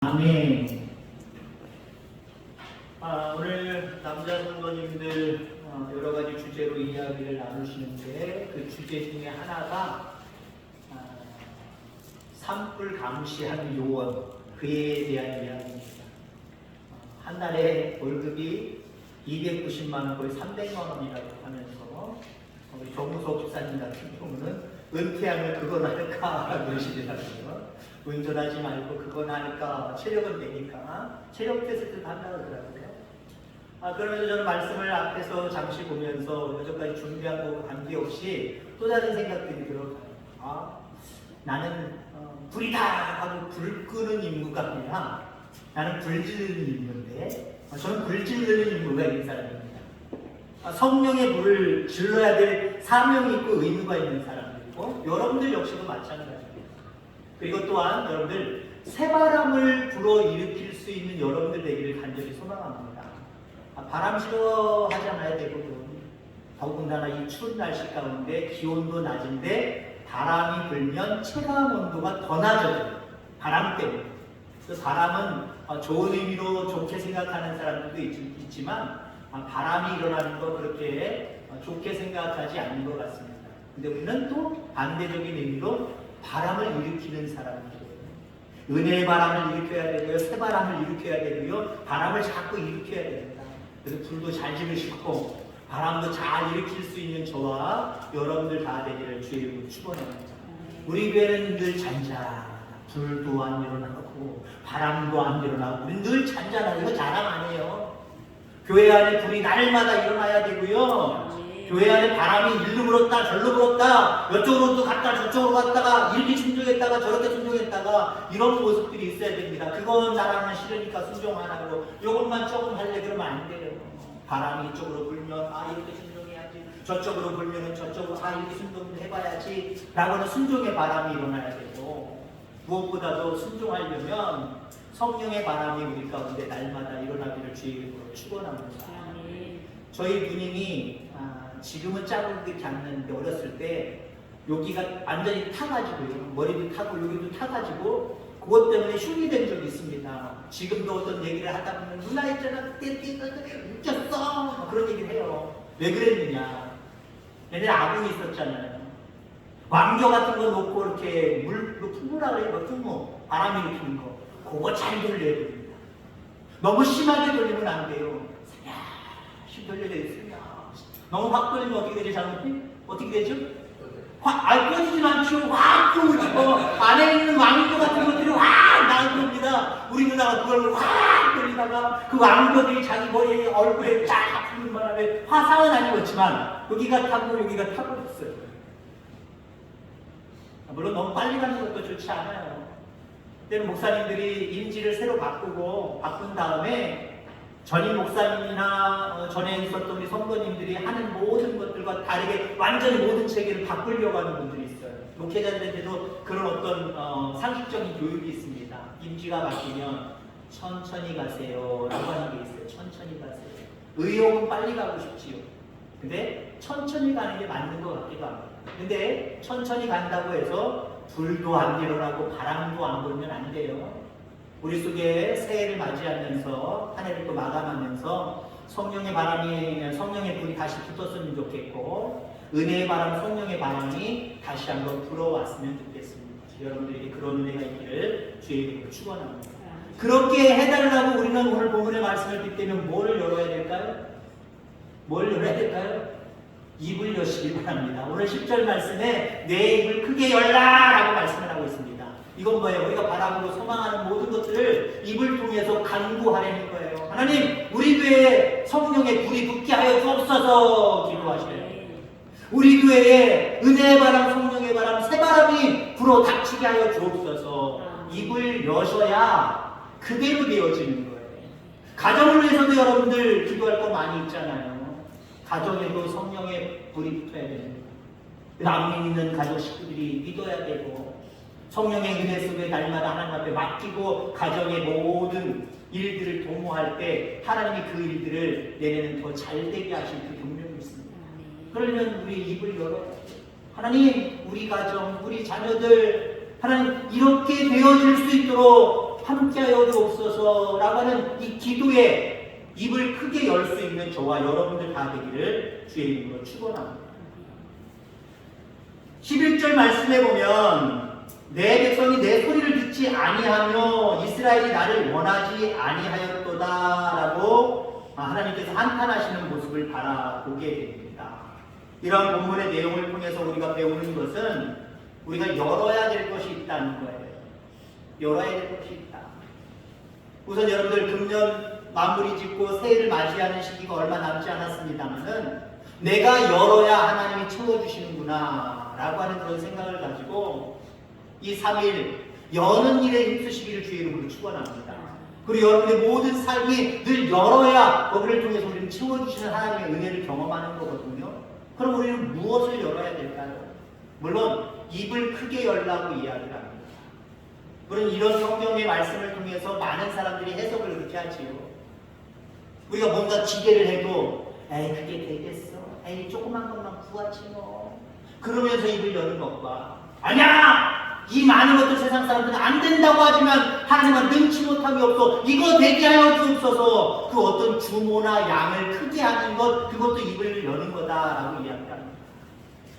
아멘. 오늘 남자 성도님들 여러 가지 주제로 이야기를 나누시는데 그 주제 중에 하나가 산불 감시하는 요원, 그에 대한 이야기입니다. 한 달에 월급이 290만 원, 거의 300만 원이라고 하면서 우리 정무석 집사님 같은 경우는 은퇴하면 그건 할까 그러시더라고요. 운전하지 말고 그건 하니까 체력은 되니까 체력 테스트를 한다고 하더라고요. 그러면서 저는 말씀을 앞에서 잠시 보면서 여태까지 준비한 거와 관계없이 또 다른 생각들이 들어가요. 나는 불이다 하고 불 끄는 임무가 아니라 나는 불 지르는 임무인데 저는 불 지르는 임무가 있는 사람입니다. 성령의 불을 질러야 될 사명이 있고 의무가 있는 사람들이고 여러분들 역시도 마찬가지입니다. 그리고 또한 여러분들 새바람을 불어일으킬 수 있는 여러분들 되기를 간절히 소망합니다. 바람 싫어하잖아요, 대부분. 더군다나 이 추운 날씨 가운데 기온도 낮은데 바람이 불면 체감 온도가 더 낮아져요. 바람 때문에. 그 바람은 좋은 의미로 좋게 생각하는 사람들도 있지만 바람이 일어나는 거 그렇게 좋게 생각하지 않는 것 같습니다. 근데 우리는 또 반대적인 의미로 바람을 일으키는 사람들이에요. 은혜의 바람을 일으켜야 되고요. 새바람을 일으켜야 되고요. 바람을 자꾸 일으켜야 됩니다. 그래서 불도 잘 지르시고 바람도 잘 일으킬 수 있는 저와 여러분들 다 되기를 주의 이름으로 축원합니다. 우리 교회는 늘 잔잔하다. 불도 안 일어나고 바람도 안 일어나고 우리 늘 잔잔하다. 이거 자랑 아니에요. 교회 안에 불이 날마다 일어나야 되고요. 교회 안에 바람이 일로 불었다 절로 불었다 이쪽으로 또 갔다 저쪽으로 갔다가 이렇게 순종했다가 저렇게 순종했다가 이런 모습들이 있어야 됩니다. 그건 나랑은 싫으니까 순종 안 하고 이것만 조금 할래 그러면 안 돼요. 바람이 이쪽으로 불면 이렇게 순종해야지, 저쪽으로 불면 저쪽으로 이렇게 순종을 해봐야지 라고는 순종의 바람이 일어나야 되고, 무엇보다도 순종하려면 성령의 바람이 우리 가운데 날마다 일어나기를 주의 이름으로 축원합니다. 저희 누님이 지금은 짜고르게 않는데 어렸을 때 여기가 완전히 타가지고요. 머리도 타고 여기도 타가지고 그것 때문에 흉이 된 적이 있습니다. 지금도 어떤 얘기를 하다 보면 누나 있잖아 그때 웃겼어 그런 얘기를 해요. 왜 그랬느냐. 얘네 아궁이 있었잖아요. 왕겨 같은 거 놓고 이렇게 풍무라 그래요. 풍무 바람 일으키는 거 그거 잘 돌려야 됩니다. 너무 심하게 돌리면 안 돼요. 살짝 돌려야 되겠습니다. 너무 확 돌리면 어떻게 되죠? 장로님? 어떻게 되죠? 꺼지진 않죠. 확 돌리고 안에 있는 왕교 같은 것들이 확 나올 겁니다. 우리 누나가 그걸 확 돌리다가 그 왕교들이 자기 머리에 얼굴에 쫙 부는 바람에 화상은 아니었지만 여기가 타고 여기가 타버렸어요. 물론 너무 빨리 가는 것도 좋지 않아요. 그때는 목사님들이 임지를 새로 바꾼 다음에 전임 목사님이나 전에 있었던 우리 성도님들이 하는 모든 것들과 다르게 완전히 모든 체계를 바꾸려고 하는 분들이 있어요. 목회자들한테도 그런 어떤 상식적인 교육이 있습니다. 임지가 바뀌면 천천히 가세요 라고 하는 게 있어요. 천천히 가세요. 의욕은 빨리 가고 싶지요. 근데 천천히 가는 게 맞는 것 같기도 합니다. 근데 천천히 간다고 해서 불도 안 일어나고 바람도 안 불면 안 돼요. 우리 속에 새해를 맞이하면서 한 해를 또 마감하면서 성령의 불이 다시 붙었으면 좋겠고 은혜의 바람, 성령의 바람이 다시 한번 불어왔으면 좋겠습니다. 여러분들에게 그런 은혜가 있기를 주의 이름으로 축원합니다. 그렇게 해달라고 우리는 오늘 본문의 말씀을 빗대면 뭐를 열어야 될까요? 뭘 열어야 될까요? 입을 여시기 바랍니다. 오늘 10절 말씀에 내 입을 크게 열라 라고 말씀을 하고 있습니다. 이건 뭐예요? 우리가 바라보고 소망하는 모든 것들을 입을 통해서 간구하려는 거예요. 하나님, 우리 교회에 성령의 불이 붙게 하여 주옵소서 기도하시래요. 우리 교회에 은혜의 바람, 성령의 바람, 새바람이 불어 닥치게 하여 주옵소서. 입을 여셔야 그대로 되어지는 거예요. 가정을 위해서도 여러분들 기도할 거 많이 있잖아요. 가정에도 성령의 불이 붙어야 됩니다. 남미 있는 가족 식구들이 믿어야 되고 성령의 은혜 속에 날마다 하나님 앞에 맡기고 가정의 모든 일들을 도모할 때 하나님이 그 일들을 내년은 더 잘되게 하실 그 경륜이 있습니다. 그러면 우리 입을 열어 하나님 우리 가정, 우리 자녀들 하나님 이렇게 되어질 수 있도록 함께하여 주옵소서라고 하는 이 기도에 입을 크게 열 수 있는 저와 여러분들 다 되기를 주의 이름으로 축원합니다. 11절 말씀에 보면 내 백성이 내 소리를 듣지 아니하며 이스라엘이 나를 원하지 아니하였도다라고 하나님께서 한탄하시는 모습을 바라보게 됩니다. 이런 본문의 내용을 통해서 우리가 배우는 것은 우리가 열어야 될 것이 있다는 거예요. 열어야 될 것이 있다. 우선 여러분들 금년 마무리 짓고 새해를 맞이하는 시기가 얼마 남지 않았습니다만은 내가 열어야 하나님이 채워주시는구나 라고 하는 그런 생각을 가지고 이 3일 여는 일에 힘쓰시기를 주의 이름으로 축원합니다. 그리고 여러분의 모든 삶이 늘 열어야 거기를 통해서 우리는 채워주시는 하나님의 은혜를 경험하는 거거든요. 그럼 우리는 무엇을 열어야 될까요? 물론 입을 크게 열라고 이야기를 합니다. 물론 이런 성경의 말씀을 통해서 많은 사람들이 해석을 그렇게 하지요. 우리가 뭔가 기대를 해도 에이 그게 되겠어, 에이 조그만 것만 구하지 뭐, 그러면서 입을 여는 것과 아니야! 이 많은 것들 세상 사람들은 안 된다고 하지만 하나님은 능치 못함이 없어, 이거 되게 하여 주옵소서, 그 어떤 주모나 양을 크게 하는 것, 그것도 입을 여는 거다라고 이야기합니다.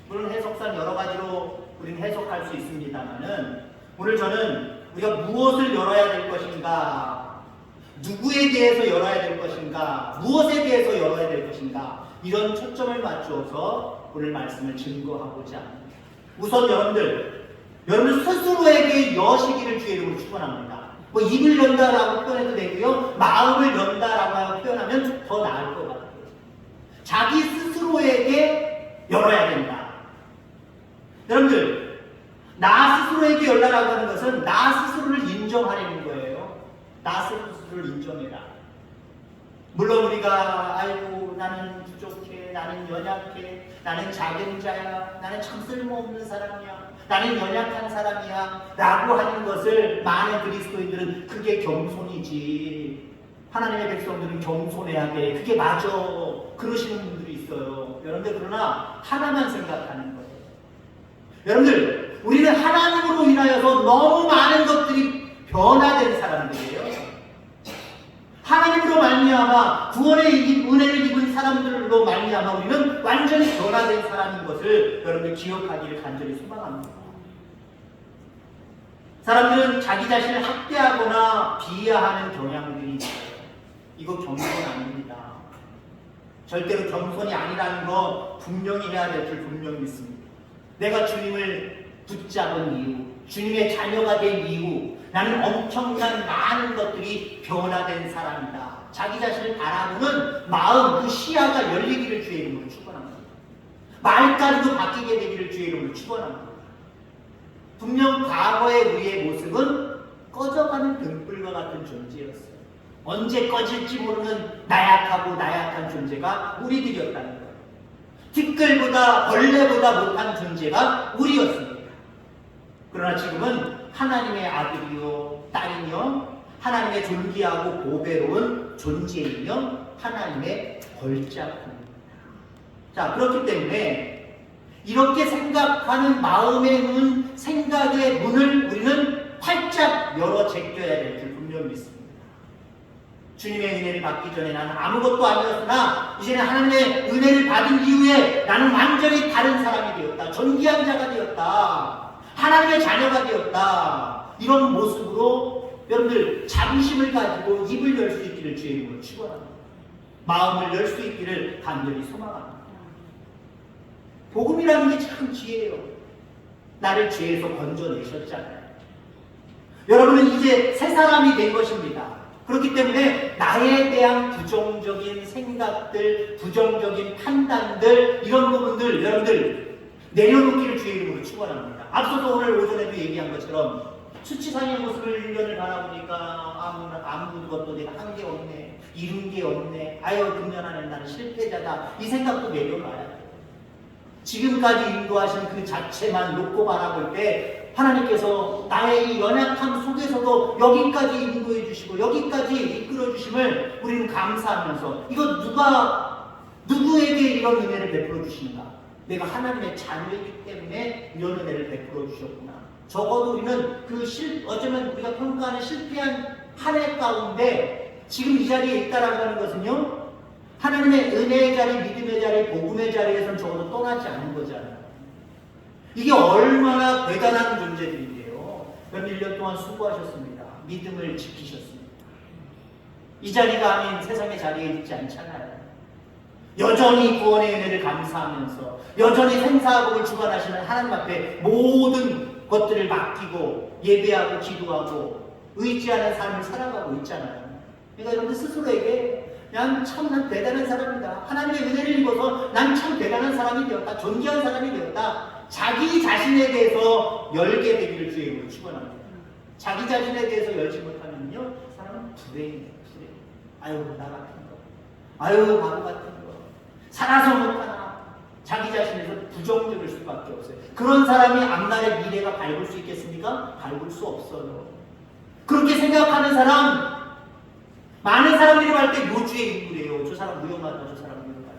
물론 해석상 여러 가지로 우리는 해석할 수 있습니다만은 오늘 저는 우리가 무엇을 열어야 될 것인가, 누구에 대해서 열어야 될 것인가, 무엇에 대해서 열어야 될 것인가, 이런 초점을 맞추어서 오늘 말씀을 증거하고자 합니다. 우선 여러분들 스스로에게 여시기를 주의 이름으로 축원합니다. 뭐 입을 연다라고 표현해도 되고요, 마음을 연다라고 표현하면 더 나을 것 같아요. 자기 스스로에게 열어야 된다. 여러분들, 나 스스로에게 열라라고 하는 것은 나 스스로를 인정하려는 거예요. 나 스스로를 인정해라. 물론 우리가 아이고 나는 부족해, 나는 연약해, 나는 작은 자야, 나는 참 쓸모없는 사람이야, 나는 연약한 사람이야 라고 하는 것을 많은 그리스도인들은 그게 겸손이지, 하나님의 백성들은 겸손해야 돼, 그게 맞아, 그러시는 분들이 있어요. 여러분들, 그러나 하나만 생각하는 거예요. 여러분들, 우리는 하나님으로 인하여서 너무 많은 것들이 변화된 사람들이에요. 하나님으로 말미암아 구원의 은혜를 입은 사람들로 말미암아 우리는 완전히 변화된 사람인 것을 여러분들 기억하기를 간절히 소망합니다. 사람들은 자기 자신을 학대하거나 비하하는 경향들이 있어요. 이거 겸손 아닙니다. 절대로 겸손이 아니라는 거 분명히 해야 될 줄 분명히 믿습니다. 내가 주님을 붙잡은 이후, 주님의 자녀가 된 이후 나는 엄청난 많은 것들이 변화된 사람이다. 자기 자신을 바라보는 마음, 그 시야가 열리기를 주의 이름으로 축원합니다. 말까지도 바뀌게 되기를 주의 이름으로 축원합니다. 분명 과거의 우리의 모습은 꺼져가는 등불과 같은 존재였어요. 언제 꺼질지 모르는 나약한 존재가 우리들이었다는 거예요. 티끌보다 벌레보다 못한 존재가 우리였습니다. 그러나 지금은 하나님의 아들이요 딸이며 하나님의 존귀하고 보배로운 존재이며 하나님의 걸작품입니다. 자, 그렇기 때문에 이렇게 생각하는 마음의 문, 생각의 문을 우리는 활짝 열어 제껴야 될 줄 분명히 믿습니다. 주님의 은혜를 받기 전에 나는 아무것도 아니었으나 이제는 하나님의 은혜를 받은 이후에 나는 완전히 다른 사람이 되었다. 존귀한 자가 되었다. 하나님의 자녀가 되었다. 이런 모습으로 여러분들 자부심을 가지고 입을 열 수 있기를 주의 이름으로 축원합니다. 마음을 열 수 있기를 간절히 소망합니다. 복음이라는 게 참 지혜예요. 나를 죄에서 건져내셨잖아요. 여러분은 이제 새 사람이 된 것입니다. 그렇기 때문에 나에 대한 부정적인 생각들, 부정적인 판단들, 이런 부분들 여러분들 내려놓기를 주의 이름으로 축원합니다. 앞서서 오늘 오전에도 얘기한 것처럼 수치상의 모습을 1년을 바라보니까 아무것도 내가 한 게 없네, 이룬 게 없네, 아유 금년 안에 나는 실패자다, 이 생각도 내려놔야 돼요. 지금까지 인도하신 그 자체만 놓고 바라볼 때 하나님께서 나의 이 연약함 속에서도 여기까지 인도해 주시고 여기까지 이끌어 주심을 우리는 감사하면서, 이거 누구에게 이런 은혜를 베풀어 주시는가? 내가 하나님의 자녀이기 때문에 이런 은혜를 베풀어 주셨구나. 적어도 우리는 어쩌면 우리가 평가하는 실패한 한 해 가운데 지금 이 자리에 있다라고 하는 것은요, 하나님의 은혜의 자리, 믿음의 자리, 복음의 자리에서는 적어도 떠나지 않은 거잖아요. 이게 얼마나 대단한 존재들인데요. 몇 년 동안 수고하셨습니다. 믿음을 지키셨습니다. 이 자리가 아닌 세상의 자리에 있지 않잖아요. 여전히 구원의 은혜를 감사하면서 여전히 생사복을 주관하시는 하나님 앞에 모든 것들을 맡기고 예배하고 기도하고 의지하는 삶을 살아가고 있잖아요. 그러니까 여러분들 스스로에게 난 대단한 사람이다. 하나님의 은혜를 입어서 난 참 대단한 사람이 되었다. 존귀한 사람이 되었다. 자기 자신에 대해서 열게 되기를 주의 이름으로 축원합니다. 자기 자신에 대해서 열지 못하면요, 사람은 불행이에요. 아유, 나 같은 거. 아유, 바보 같은 거. 살아서 못하나. 자기 자신에서 부정적일 수밖에 없어요. 그런 사람이 앞날의 미래가 밝을 수 있겠습니까? 밝을 수 없어요. 그렇게 생각하는 사람, 많은 사람들이 말 때 요주의 인물이에요. 저 사람 위험하다, 저 사람 위험하다.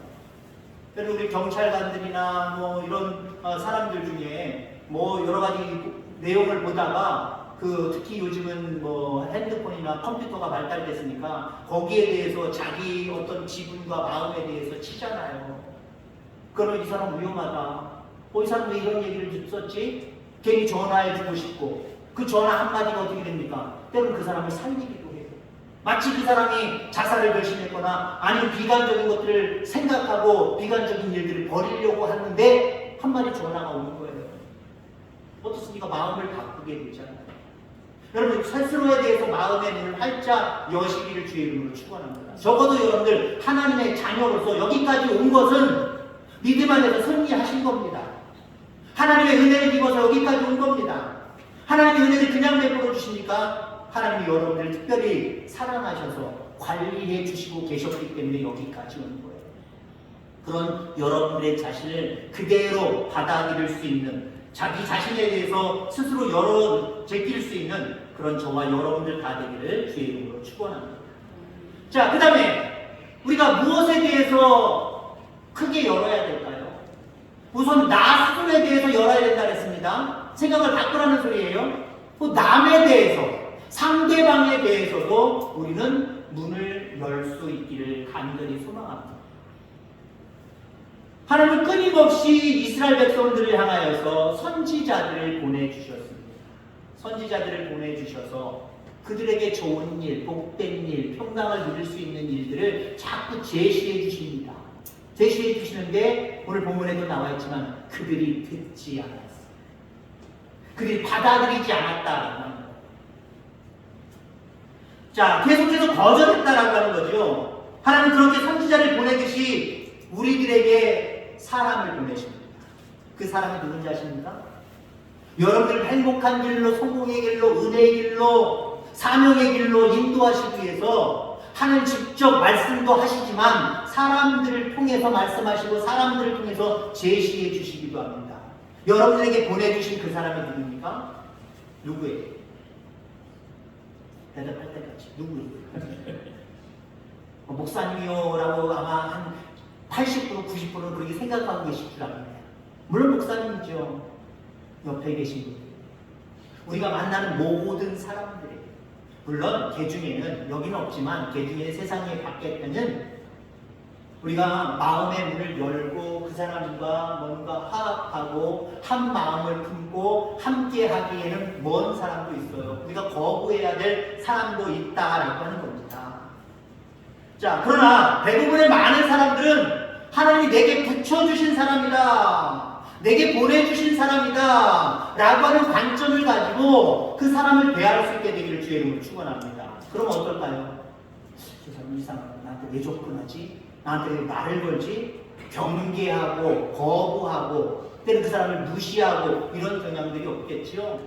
그래서 우리 경찰관들이나 뭐 이런 사람들 중에 뭐 여러 가지 내용을 보다가 특히 요즘은 뭐 핸드폰이나 컴퓨터가 발달됐으니까 거기에 대해서 자기 어떤 지분과 마음에 대해서 치잖아요. 그러면 이 사람 위험하다. 이 사람 왜 이런 얘기를 썼지? 괜히 전화해주고 싶고 그 전화 한마디가 어떻게 됩니까? 때로는 그 사람을 살리기도 해요. 마치 그 사람이 자살을 결심했거나 아니면 비관적인 것들을 생각하고 비관적인 일들을 벌이려고 하는데 한마디 전화가 오는 거예요. 어떻습니까? 마음을 바꾸게 되잖아요. 여러분 스스로에 대해서 마음의 문을 활짝 여시기를 주의 이름으로 축원합니다. 적어도 여러분들 하나님의 자녀로서 여기까지 온 것은 믿음 안에서 승리하신 겁니다. 하나님의 은혜를 입어서 여기까지 온 겁니다. 하나님의 은혜를 그냥 베풀어 주시니까 하나님이 여러분들을 특별히 사랑하셔서 관리해 주시고 계셨기 때문에 여기까지 온 거예요. 그런 여러분들의 자신을 그대로 받아들일 수 있는, 자기 자신에 대해서 스스로 제낄 수 있는 그런 저와 여러분들 다 되기를 주의 이름으로 축원합니다. 자, 그 다음에 우리가 무엇에 대해서 크게 열어야 될까요? 우선 나 스스로에 대해서 열어야 된다 그랬습니다. 생각을 바꾸라는 소리예요. 또 남에 대해서, 상대방에 대해서도 우리는 문을 열 수 있기를 간절히 소망합니다. 하나님은 끊임없이 이스라엘 백성들을 향하여서 선지자들을 보내주셨습니다. 선지자들을 보내주셔서 그들에게 좋은 일, 복된 일, 평강을 누릴 수 있는 일들을 자꾸 제시해 주십니다. 제시해 주시는데 오늘 본문에도 나와 있지만 그들이 듣지 않았어요. 그들이 받아들이지 않았다라는 거예요. 자, 계속해서 거절했다라고 하는 거죠. 하나님은 그렇게 선지자를 보내듯이 우리들에게 사람을 보내십니다. 그 사람이 누군지 아십니까? 여러분들 행복한 길로, 성공의 길로, 은혜의 길로, 사명의 길로 인도하시기 위해서 하나님 직접 말씀도 하시지만 사람들을 통해서 말씀하시고 사람들을 통해서 제시해 주시기도 합니다. 여러분들에게 보내주신 그 사람이 누굽니까? 누구예요? 대답할 때까지 누구예요? 목사님이요라고 아마 한 80%, 90%는 그렇게 생각하고 계실 줄 압니다. 물론 목사님이죠. 옆에 계신 분들, 우리가 만나는 모든 사람들이, 물론 개 중에는, 여기는 없지만 개 중에 세상에 밖에는 우리가 마음의 문을 열고 그 사람과 뭔가 화합하고 한 마음을 품고 함께 하기에는 먼 사람도 있어요. 우리가 거부해야 될 사람도 있다라고 하는 겁니다. 자, 그러나 대부분의 많은 사람들은 하나님이 내게 붙여주신 사람이다, 내게 보내주신 사람이다 라고 하는 관점을 가지고 그 사람을 대할 수 있게 되기를 주의 이름으로 축원합니다. 그럼 어떨까요? 저 사람 이상하다, 나한테 왜 접근하지? 나한테 왜 말을 걸지? 경계하고 거부하고 때는 그 사람을 무시하고 이런 경향들이 없겠지요.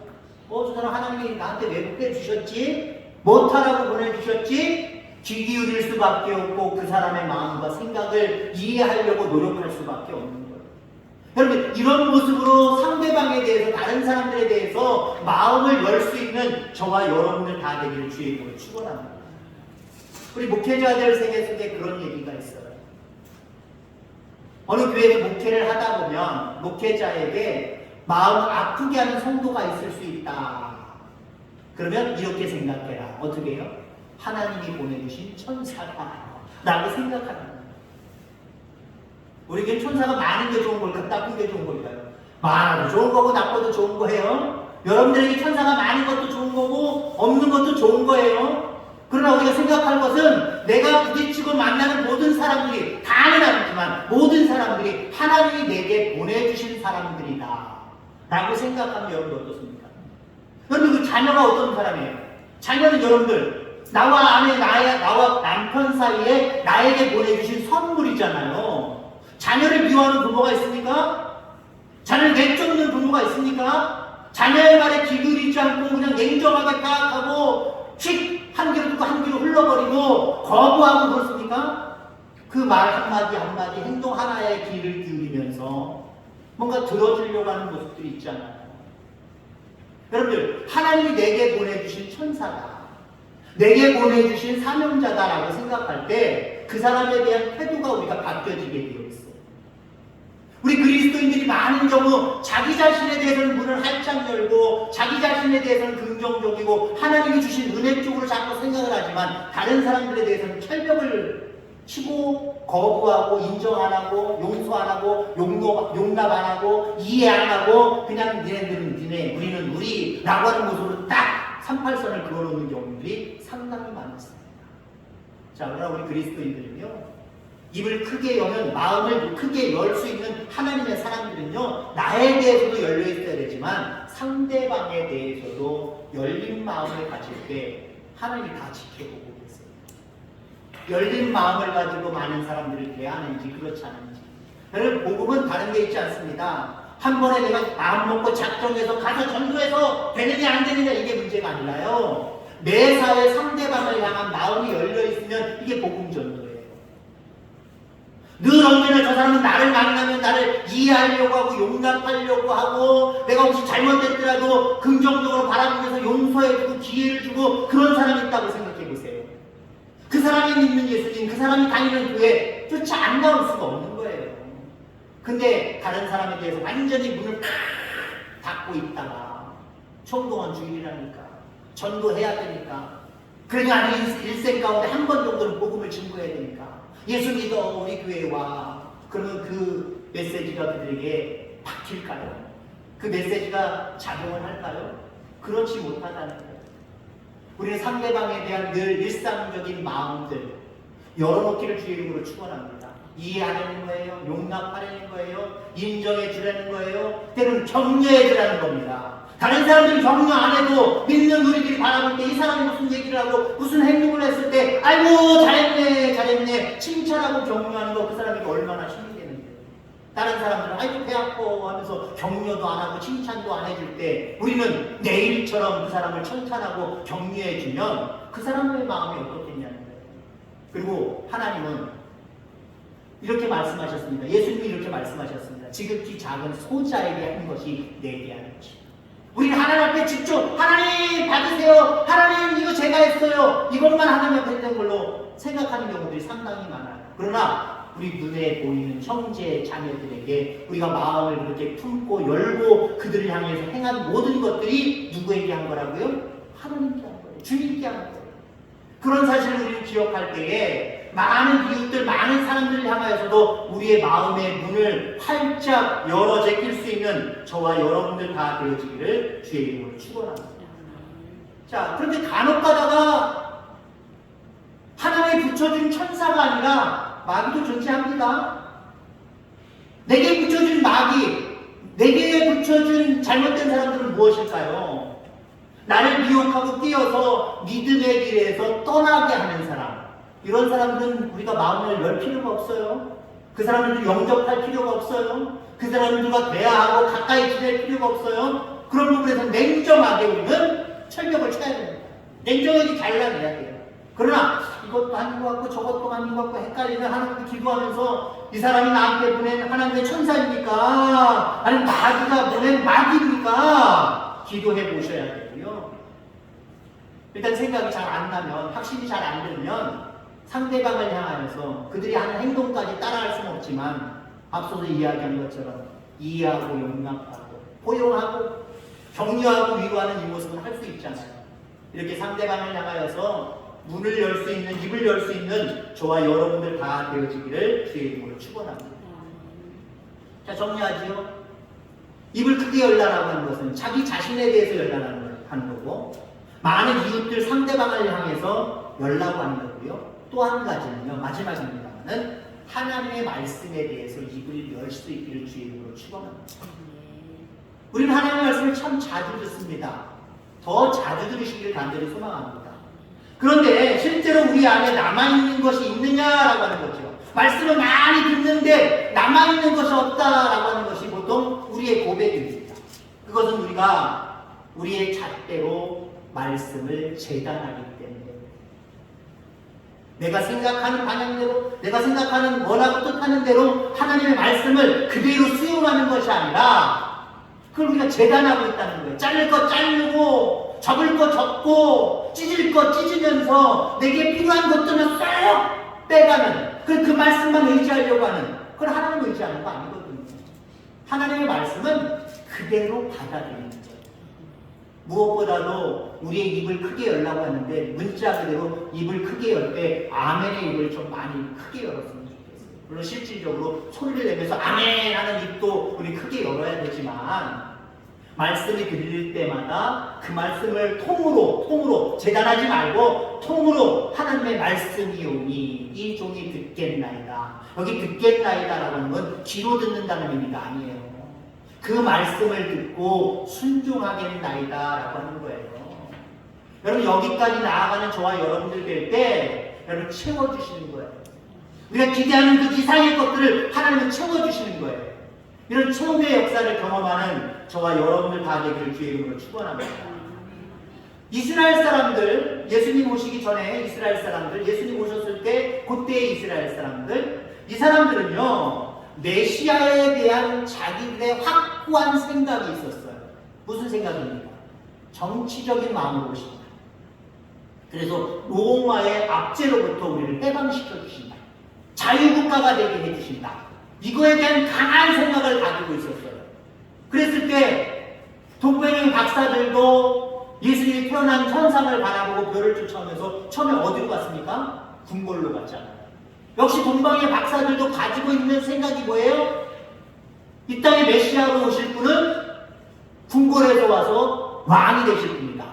저 사람 하나님이 나한테 왜 보내주셨지? 못하라고 보내주셨지? 귀 기울일 수밖에 없고 그 사람의 마음과 생각을 이해하려고 노력할 수밖에 없는 거예요. 여러분, 이런 모습으로 상대방에 대해서, 다른 사람들에 대해서 마음을 열 수 있는 저와 여러분들 다 되기를 주의 이름으로 축원합니다. 우리 목회자들 세계 속에 그런 얘기가 있어요. 어느 교회에서 목회를 하다 보면 목회자에게 마음 아프게 하는 성도가 있을 수 있다. 그러면 이렇게 생각해라. 어떻게 해요? 하나님이 보내주신 천사다 라고 생각하는 거예요. 우리에게 천사가 많은 게 좋은 걸까요? 나쁜 게 좋은 걸까요? 많아도 좋은 거고 나빠도 좋은 거예요. 여러분들에게 천사가 많은 것도 좋은 거고 없는 것도 좋은 거예요. 그러나 우리가 생각할 것은 내가 부딪히고 만나는 모든 사람들이, 다는 아니지만 모든 사람들이 하나님이 내게 보내주신 사람들이다 라고 생각하면 여러분 어떻습니까? 여러분 그 자녀가 어떤 사람이에요? 자녀는 여러분들 나와 아내, 나와 남편 사이에 나에게 보내주신 선물이잖아요. 자녀를 미워하는 부모가 있습니까? 자녀를 내쫓는 부모가 있습니까? 자녀의 말에 귀 기울이지 않고 그냥 냉정하게 파악하고 한 귀로 듣고 한 귀로 흘러버리고 거부하고 그렇습니까? 그 말 한마디 한마디 행동 하나에 귀를 기울이면서 뭔가 들어주려고 하는 모습들이 있잖아요. 여러분들 하나님이 내게 보내주신 천사다, 내게 보내주신 사명자다라고 생각할 때 그 사람에 대한 태도가 우리가 바뀌어지게 되어 있어요. 우리 그리스도인들이 많은 경우 자기 자신에 대해서는 문을 활짝 열고 자기 자신에 대해서는 긍정적이고 하나님이 주신 은혜 쪽으로 자꾸 생각을 하지만 다른 사람들에 대해서는 철벽을 치고 거부하고 인정 안 하고 용서 안 하고 용납 안 하고 이해 안 하고 그냥 니네들은 니네 우리는 우리라고 하는 모습으로 딱 38선을 그어놓는 경우들이 상당히 많습니다. 자, 그러나 우리 그리스도인들은요, 입을 크게 여면 마음을 크게 열 수 있는 하나님의 사람들은요, 나에 대해서도 열려 있어야 되지만 상대방에 대해서도 열린 마음을 가질 때 하나님이 다 지켜보고 계세요. 열린 마음을 가지고 많은 사람들을 대하는지 그렇지 않은지. 여러분 복음은 다른 게 있지 않습니다. 한 번에 내가 마음 먹고 작정해서 가서 전도해서 되느냐 안 되느냐 이게 문제가 아니라요. 매사에 상대방을 향한 마음이 열려있으면 이게 복음 전도예요. 늘 언제나 저 사람은 나를 만나면 나를 이해하려고 하고 용납하려고 하고 내가 혹시 잘못됐더라도 긍정적으로 바라보면서 용서해주고 기회를 주고 그런 사람이 있다고 생각해보세요. 그 사람이 믿는 예수님, 그 사람이 다니는 교회 쫓아 안 나올 수가 없는 거예요. 근데 다른 사람에 대해서 완전히 문을 팍 닫고 있다가 총동원 주일이라니까 전도해야 되니까 그래도 아니 일생 가운데 한 번 정도는 복음을 증거해야 되니까 예수 믿어 우리 교회에 와. 그러면 그 메시지가 그들에게 박힐까요? 그 메시지가 작용을 할까요? 그렇지 못하다는 거예요. 우리는 상대방에 대한 늘 일상적인 마음들 열어놓기를 주의 이름으로 축원합니다. 이해하려는 거예요. 용납하려는 거예요. 인정해 주려는 거예요. 때로는 격려해 주라는 겁니다. 다른 사람들이 격려 안 해도 믿는 우리들이 바라볼 때 이 사람이 무슨 얘기를 하고 무슨 행동을 했을 때 아이고 잘했네 잘했네 칭찬하고 격려하는 거 그 사람에게 얼마나 힘이 되는데 다른 사람들은 아이고 배 아파 하면서 격려도 안 하고 칭찬도 안 해줄 때 우리는 내일처럼 그 사람을 칭찬하고 격려해 주면 그 사람의 마음이 어떻겠냐는 거예요. 그리고 하나님은 이렇게 말씀하셨습니다. 예수님이 이렇게 말씀하셨습니다. 지극히 작은 소자에게 한 것이 내게 하는 것이다. 우리는 하나님 앞에 집중, 하나님 받으세요. 하나님 이거 제가 했어요. 이것만 하나님 앞에 했던 걸로 생각하는 경우들이 상당히 많아요. 그러나 우리 눈에 보이는 형제 자매들에게 우리가 마음을 그렇게 품고 열고 그들을 향해서 행한 모든 것들이 누구에게 한 거라고요? 하나님께 한 거예요. 주님께 한 거예요. 그런 사실을 우리는 기억할 때에 많은 이웃들, 많은 사람들을 향하여서도 우리의 마음의 문을 활짝 열어 제낄 수 있는 저와 여러분들 다 되어지기를 주의 이름으로 축원합니다. 자, 그런데 간혹 가다가 하나님이 붙여준 천사가 아니라 마귀도 존재합니다. 내게 붙여준 마귀, 내게 붙여준 잘못된 사람들은 무엇일까요? 나를 미혹하고 끼어서 믿음의 길에서 떠나게 하는 사람. 이런 사람들은 우리가 마음을 열 필요가 없어요. 그 사람들도 영접할 필요가 없어요. 그 사람들과 대화하고 가까이 지낼 필요가 없어요. 그런 부분에서 냉정하게 우리는 철벽을 쳐야 됩니다. 냉정하게 잘라내야 돼요. 그러나 이것도 아닌 것 같고 저것도 아닌 것 같고 헷갈리면 하나님께 기도하면서 이 사람이 나한테 보낸 하나님의 천사입니까? 아니면 마귀가 보낸 마귀입니까? 기도해 보셔야 되고요. 일단 생각이 잘 안 나면, 확신이 잘 안 들면 상대방을 향하여서 그들이 하는 행동까지 따라할 수는 없지만 앞서서 이야기한 것처럼 이해하고 용납하고 포용하고 격려하고 위로하는 이 모습은 할 수 있잖아요. 이렇게 상대방을 향하여서 문을 열 수 있는, 입을 열 수 있는 저와 여러분들 다 되어지기를 주의 이름으로 축원합니다. 자, 정리하지요. 입을 크게 열라라고 하는 것은 자기 자신에 대해서 열라라는 하는 거고, 많은 이웃들 상대방을 향해서 열라고 하는 거고요. 또 한 가지는요, 마지막입니다만은 하나님의 말씀에 대해서 입을 열 수 있기를 주의 이름으로 축원합니다. 우리는 하나님의 말씀을 참 자주 듣습니다. 더 자주 들으시길 간절히 소망합니다. 그런데 실제로 우리 안에 남아있는 것이 있느냐라고 하는 거죠. 말씀을 많이 듣는데 남아있는 것이 없다라고 하는 것이 보통 우리의 고백입니다. 그것은 우리가 우리의 잣대로 말씀을 재단하기 때문에, 내가 생각하는 방향대로, 내가 생각하는 원하고 뜻하는 대로 하나님의 말씀을 그대로 수용하는 것이 아니라 그걸 우리가 재단하고 있다는 거예요. 자를 거 자르고, 접을 거 접고, 찢을 거 찢으면서 내게 필요한 것들은 쏙 빼가는, 그 말씀만 의지하려고 하는, 그걸 하나님 의지하는 거 아니거든요. 하나님의 말씀은 그대로 받아들이는 거예요. 무엇보다도 우리의 입을 크게 열라고 하는데, 문자 그대로 입을 크게 열 때 아멘의 입을 좀 많이 크게 열었으면 좋겠어요. 물론 실질적으로 소리를 내면서 아멘 하는 입도 우리 크게 열어야 되지만, 말씀이 들릴 때마다 그 말씀을 통으로 재단하지 말고 통으로 하나님의 말씀이 오니 이 종이 듣겠나이다. 여기 듣겠나이다라고 하는 건 귀로 듣는다는 의미가 아니에요. 그 말씀을 듣고 순종하겠나이다라고 하는 거예요. 여러분, 여기까지 나아가는 저와 여러분들 될 때 여러분 채워주시는 거예요. 우리가 기대하는 그 이상의 것들을 하나님은 채워주시는 거예요. 이런 처음의 역사를 경험하는 저와 여러분들 다 되기를 주의 이름으로 축원합니다. 이스라엘 사람들, 예수님 오시기 전에 이스라엘 사람들, 예수님 오셨을 때 그때의 이스라엘 사람들, 이 사람들은요 메시아에 대한 자기들의 확고한 생각이 있었어요. 무슨 생각입니까? 정치적인 마음으로 오십니다. 그래서 로마의 압제로부터 우리를 해방시켜 주신다. 자유국가가 되게 해주신다. 이거에 대한 강한 생각을 가지고 있었어요. 그랬을 때 동방의 박사들도 예수님이 태어난 천상을 바라보고 별을 쫓아오면서 처음에 어디로 갔습니까? 궁궐로 갔잖아요. 역시 동방의 박사들도 가지고 있는 생각이 뭐예요? 이 땅에 메시아로 오실 분은 궁궐에서 와서 왕이 되실 분이다.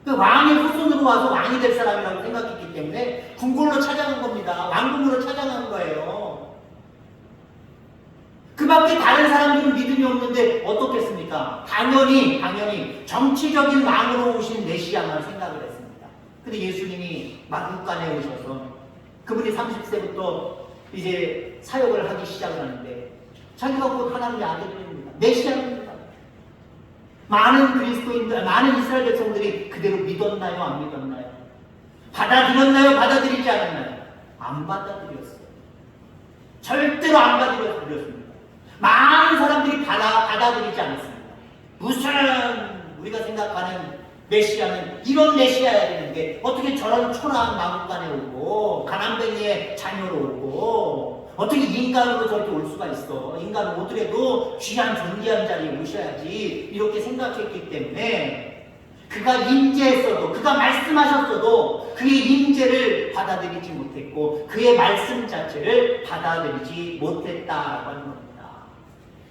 그 왕의 후손으로 와서 왕이 될 사람이라고 생각했기 때문에 궁궐로 찾아간 겁니다. 왕궁으로 찾아간 거예요. 그 밖에 다른 사람들은 믿음이 없는데 어떻겠습니까? 당연히 정치적인 왕으로 오신 메시아만 생각을 했습니다. 근데 예수님이 마국간에 오셔서 그분이 30세부터 이제 사역을 하기 시작을 하는데 자기가 곧 하나님의 아들입니다. 메시아입니다. 많은 그리스도인들, 많은 이스라엘 백성들이 그대로 믿었나요? 안 믿었나요? 받아들였나요? 받아들이지 않았나요? 안 받아들였어요. 절대로 안 받아들였습니다. 많은 사람들이 받아들이지 않았습니다. 무슨 우리가 생각하는 메시아는 이런 메시아야 되는데 어떻게 저런 초라한 마국간에 오고 가난뱅이의 자녀로 오고 어떻게 인간으로 저렇게 올 수가 있어. 인간은 오더라도 귀한 존귀한 자리에 오셔야지 이렇게 생각했기 때문에 그가 임재했어도 그가 말씀하셨어도 그의 임재를 받아들이지 못했고 그의 말씀 자체를 받아들이지 못했다라고 하는 겁니다.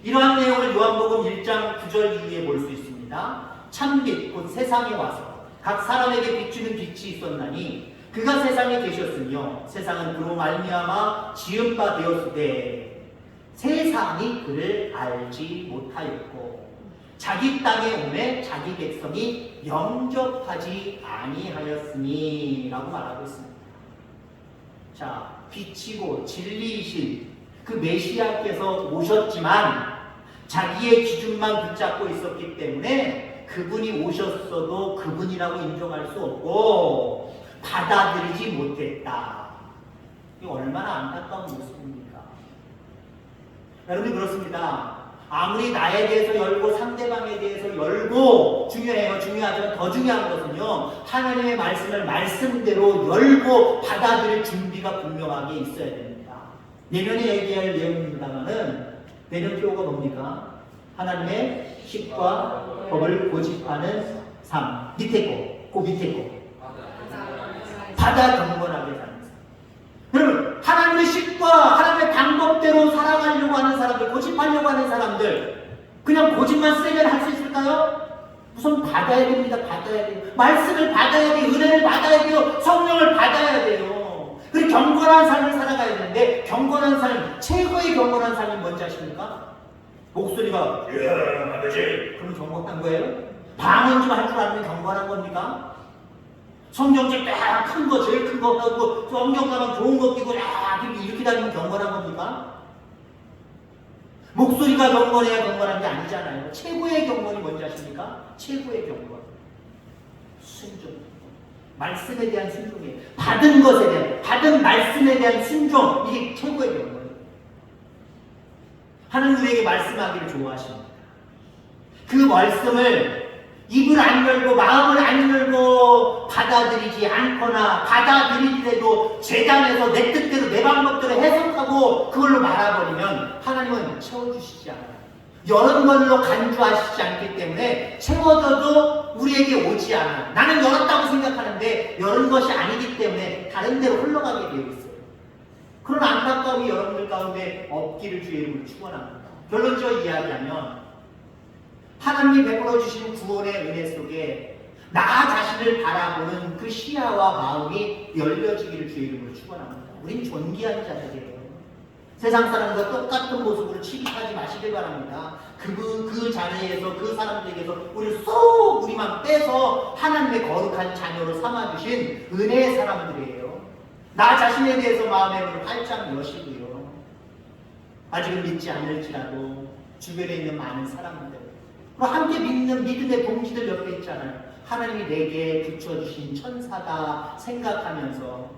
이러한 내용을 요한복음 1장 9절 이후에 볼 수 있습니다. 참빛 곧 세상에 와서 각 사람에게 비추는 빛이 있었나니 그가 세상에 계셨으며 세상은 그로 말미암아 지은 바 되었으되 세상이 그를 알지 못하였고 자기 땅에 오매 자기 백성이 영접하지 아니하였으니 라고 말하고 있습니다. 자, 빛이고 진리이신 그 메시아께서 오셨지만 자기의 기준만 붙잡고 있었기 때문에 그분이 오셨어도 그분이라고 인정할 수 없고 받아들이지 못했다. 이게 얼마나 안타까운 모습입니까? 여러분 그렇습니다. 아무리 나에 대해서 열고 상대방에 대해서 열고 중요해요. 중요하지만 더 중요한 것은요. 하나님의 말씀을 말씀대로 열고 받아들일 준비가 분명하게 있어야 됩니다. 내년에 얘기할 내용입니다만은 내년 표가 뭡니까? 하나님의 십과 법을 고집하는 삶. 밑에 거, 그 밑에 거. 받아 경건하게 사는 삶. 여러분, 하나님의 십과 하나님의 방법대로 살아가려고 하는 사람들, 고집하려고 하는 사람들, 그냥 고집만 세면 할 수 있을까요? 우선 받아야 됩니다. 받아야 돼요. 말씀을 받아야 돼요. 은혜를 받아야 돼요. 성령을 받아야 돼요. 그리고 경건한 삶을 살아가야 되는데, 경건한 삶, 최고의 경건한 삶이 뭔지 아십니까? 목소리가 아버지 그럼 경건한 거예요? 방언 좀 할 줄 아는 경건한 겁니까? 성경책 딱 큰 거, 제일 큰 거 하고 성경 가방 좋은 거 끼고 이렇게 다니면 경건한 겁니까? 목소리가 경건해야 경건한 게 아니잖아요. 최고의 경건이 뭔지 아십니까? 최고의 경건. 순종. 말씀에 대한 순종이에요. 받은 것에 대한, 받은 말씀에 대한 순종. 이게 최고의 경건이에요. 하나님 우리에게 말씀하기를 좋아하십니다. 그 말씀을 입을 안 열고 마음을 안 열고 받아들이지 않거나 받아들이더라도 재단에서 내 뜻대로 내 방법대로 해석하고 그걸로 말아버리면 하나님은 채워주시지 않아요. 여러 걸로 간주하시지 않기 때문에 채워져도 우리에게 오지 않아요. 나는 열었다고 생각하는데 열은 것이 아니기 때문에 다른 데로 흘러가게 되어 있어요. 그런 안타까움이 여러분들 가운데 없기를 주의 이름으로 축원합니다. 결론적으로 이야기하면 하나님이 베풀어 주시는 구원의 은혜 속에 나 자신을 바라보는 그 시야와 마음이 열려지기를 주의 이름으로 축원합니다. 우리는 존귀한 자들이에요. 세상 사람과 똑같은 모습으로 취급하지 마시길 바랍니다. 그 자리에서 그 사람들에게서 우리를 쏙 우리만 빼서 하나님의 거룩한 자녀로 삼아주신 은혜의 사람들이에요. 나 자신에 대해서 마음의 문을 활짝 여시고요. 아직은 믿지 않을지라도 주변에 있는 많은 사람들 함께 믿는 믿음의 동지들 옆에 있잖아요. 하나님이 내게 붙여주신 천사다 생각하면서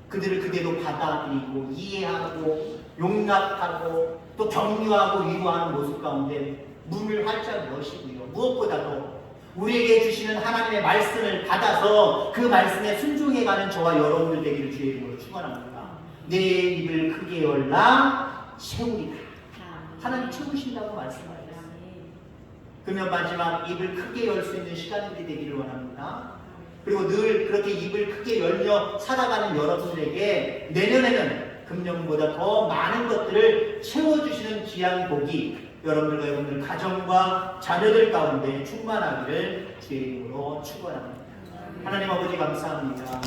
그들을 그대로 받아들이고 이해하고 용납하고 또 격려하고 위로하는 모습 가운데 문을 활짝 여시고요. 무엇보다도 우리에게 주시는 하나님의 말씀을 받아서 그 말씀에 순종해가는 저와 여러분들 되기를 주의 이름으로 축원합니다. 내 입을 크게 열라 채우리라. 하나님 채우신다고 말씀하셨어요. 그러면 마지막 입을 크게 열 수 있는 시간들이 되기를 원합니다. 그리고 늘 그렇게 입을 크게 열며 살아가는 여러분들에게 내년에는 금년보다 더 많은 것들을 채워주시는 귀한 복이 여러분들과 여러분들 가정과 자녀들 가운데 충만하기를 주의 이름으로 축원합니다. 하나님 아버지 감사합니다.